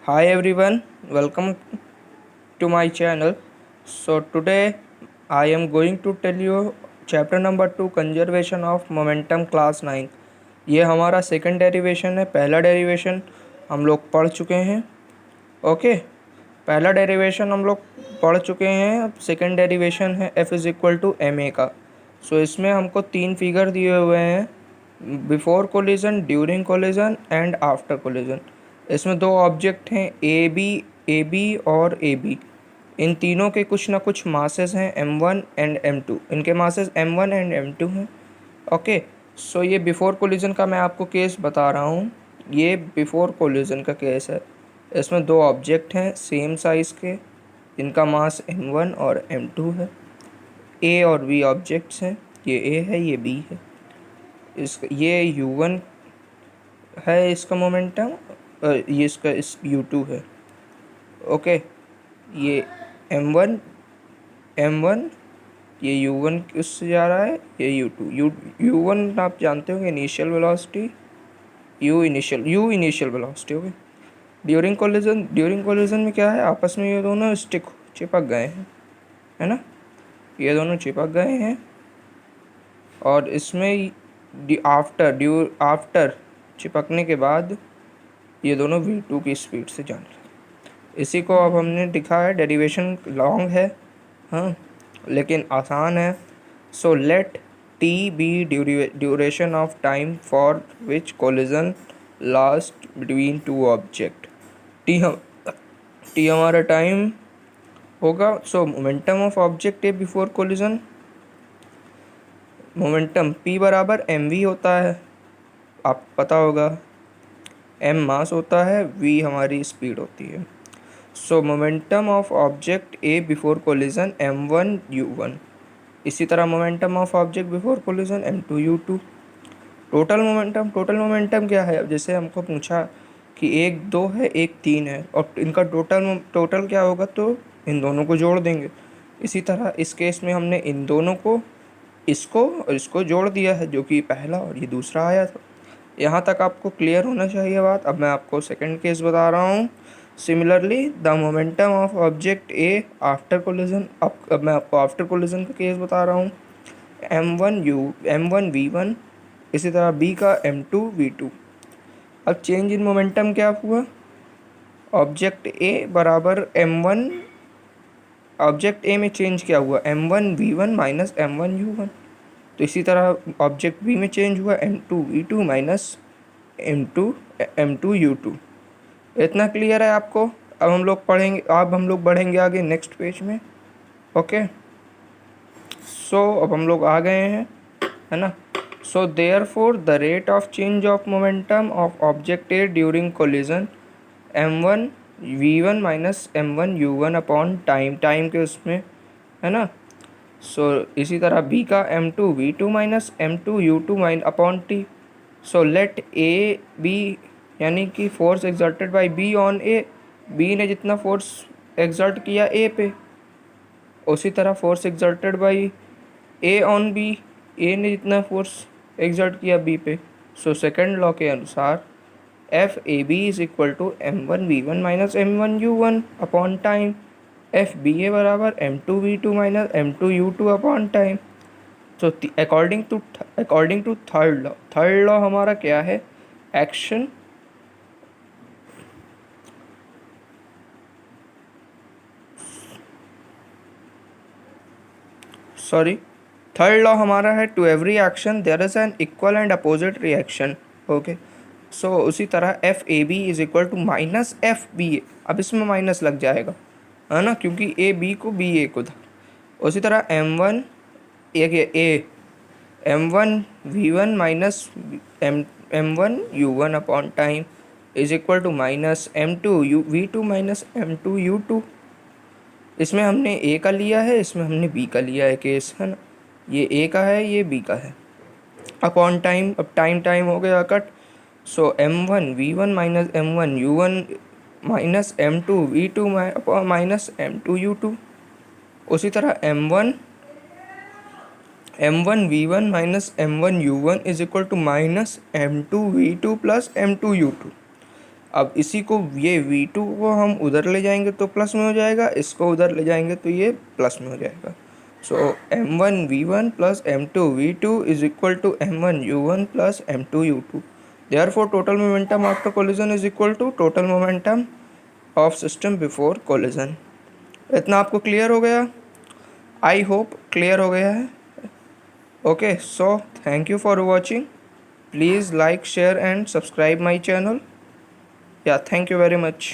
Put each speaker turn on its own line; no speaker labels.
Hi everyone, welcome to my channel. So today I am going to tell you chapter number 2 conservation of momentum class 9. ये हमारा second derivation है। पहला derivation हम लोग पढ़ चुके हैं। ओके, पहला डेरिवेशन हम लोग पढ़ चुके हैं। अब सेकंड डेरिवेशन है F is equal to M A का। सो इसमें हमको तीन फिगर दिए हुए हैं, before collision, during collision and after collision. इसमें दो ऑब्जेक्ट हैं ए बी और ए बी। इन तीनों के कुछ ना कुछ मासेस हैं M1 एंड M2। इनके मासेस M1 एंड M2 हैं। ओके, सो ये बिफोर कोलिजन का मैं आपको केस बता रहा हूँ। ये बिफोर कोलिजन का केस है। इसमें दो ऑब्जेक्ट हैं सेम साइज़ के, इनका मास M1 और M2 है। ए और बी ऑब्जेक्ट्स हैं, ये ए है ये बी है। ये U1 है इसका मोमेंटम, ये इसका इस U2 है। ओके, ये M1 ये U1 उससे जा रहा है, ये U1 आप जानते होंगे initial velocity, U initial velocity. Okay, during collision में क्या है, आपस में ये दोनों चिपक गए हैं, है ना। ये दोनों चिपक गए हैं और इसमें आफ्टर चिपकने के बाद ये दोनों V2 की स्पीड से जाने लगे। इसी को अब हमने लिखा है, डेरिवेशन लॉन्ग है हाँ, लेकिन आसान है। So let T be duration of time for which collision last between two object. T हमारा टाइम होगा। So momentum of object A before collision, momentum P बराबर mv होता है, आप पता होगा। m मास होता है, v हमारी स्पीड होती है। सो momentum of object A before collision m1 u1। इसी तरह momentum of object before collision m2 u2। Total momentum क्या है, अब जैसे हमको पूछा कि एक दो है एक तीन है और इनका टोटल क्या होगा, तो इन दोनों को जोड़ देंगे। इसी तरह इस केस में हमने इन दोनों को, इसको और इसको जोड़ दिया है, जो कि पहला और ये दूसरा आया था। यहाँ तक आपको क्लियर होना चाहिए बात। अब मैं आपको सेकंड केस बता रहा हूँ। Similarly the momentum of object A after collision. अब मैं आपको आफ्टर कोलिजन का केस बता रहा हूँ। M1 V1, इसी तरह B का M2 V2। अब चेंज इन मोमेंटम क्या हुआ, ऑब्जेक्ट ए बराबर M1, ऑब्जेक्ट ए में चेंज क्या हुआ, M1 V1 minus M1 U1। तो इसी तरह ऑब्जेक्ट बी में चेंज हुआ M2 V2 minus M2 U2। इतना क्लियर है आपको। अब हम लोग बढ़ेंगे आगे नेक्स्ट पेज में। ओके, सो अब हम लोग आ गए हैं, है ना। So therefore the rate of change of momentum of object A during collision M1 V1 minus M1 U1 upon time के उसमें, है ना। सो इसी तरह B का M2 V2 minus M2 U2 माइन upon T. So let A B, यानी कि force exerted by B on A, B ने जितना फोर्स एक्सर्ट किया ए पे, उसी तरह force exerted by A on B, A ने जितना फोर्स एक्सर्ट किया बी पे। सो सेकंड लॉ के अनुसार F A B is equal to M1 V1 minus M1 U1 upon time. F B A बराबर M2 V2 minus M2 U2 upon time. तो according to third law हमारा क्या है, action sorry third law हमारा है, to every action there is an equal and opposite reaction. Okay, so उसी तरह F A B is equal to minus F B A. अब इसमें माइनस लग जाएगा, है ना, क्योंकि ए बी को बी ए को था। उसी तरह M1 ए M1 V1 minus M1 U1 upon time is equal to minus M2 V2 minus M2 U2। इसमें हमने ए का लिया है, इसमें हमने बी का लिया है केस, है ना। ये ए का है, ये बी का है, अपॉन टाइम। अब टाइम हो गया cut. So M1 V1 minus M1 U1 minus M2 V2 minus M2 U2। उसी तरह M1 V1 minus M1 U1 is equal to minus M2 V2 plus M2 U2। अब इसी को ये V2 को हम उधर ले जाएंगे तो प्लस में हो जाएगा, इसको उधर ले जाएंगे तो ये प्लस में हो जाएगा। So m1v1 plus m2v2 is equal to m1u1 plus m2u2। Therefore total momentum after collision is equal to total momentum of system before collision. इतना आपको क्लियर हो गया? आई होप क्लियर हो गया है। Okay, so thank you for watching. Please like, share and subscribe my channel. Yeah, thank you very much.